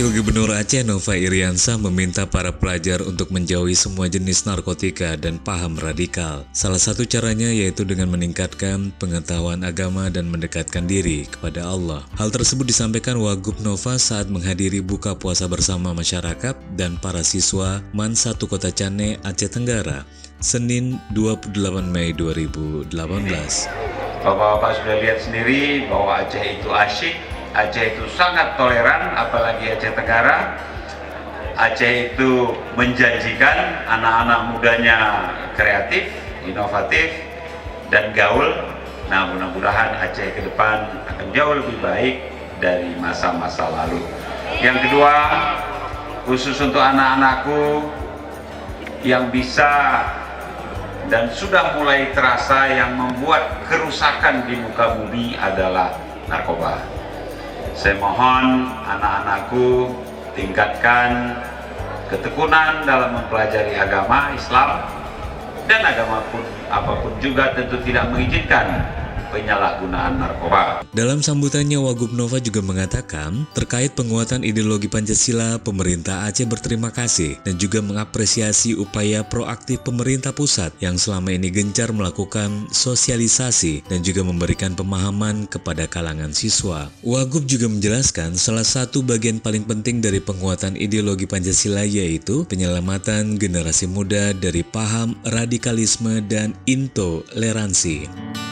Wakil Gubernur Aceh Nova Iriansah meminta para pelajar untuk menjauhi semua jenis narkotika dan paham radikal. Salah satu caranya yaitu dengan meningkatkan pengetahuan agama dan mendekatkan diri kepada Allah. Hal tersebut disampaikan Wagub Nova saat menghadiri buka puasa bersama masyarakat dan para siswa MAN 1 Kota Cane, Aceh Tenggara, Senin 28 Mei 2018. Bapak-bapak sudah lihat sendiri bahwa Aceh itu asyik, Aceh itu sangat toleran, apalagi Aceh Tenggara. Aceh itu menjanjikan, anak-anak mudanya kreatif, inovatif, dan gaul. Nah, mudah-mudahan Aceh ke depan akan jauh lebih baik dari masa-masa lalu. Yang kedua, khusus untuk anak-anakku yang bisa dan sudah mulai terasa yang membuat kerusakan di muka bumi adalah narkoba. Saya mohon anak-anakku tingkatkan ketekunan dalam mempelajari agama Islam, dan agama pun apapun juga tentu tidak mengizinkan penyalahgunaan narkoba. Dalam sambutannya, Wagub Nova juga mengatakan terkait penguatan ideologi Pancasila, pemerintah Aceh berterima kasih dan juga mengapresiasi upaya proaktif pemerintah pusat yang selama ini gencar melakukan sosialisasi dan juga memberikan pemahaman kepada kalangan siswa. Wagub juga menjelaskan salah satu bagian paling penting dari penguatan ideologi Pancasila yaitu penyelamatan generasi muda dari paham radikalisme dan intoleransi.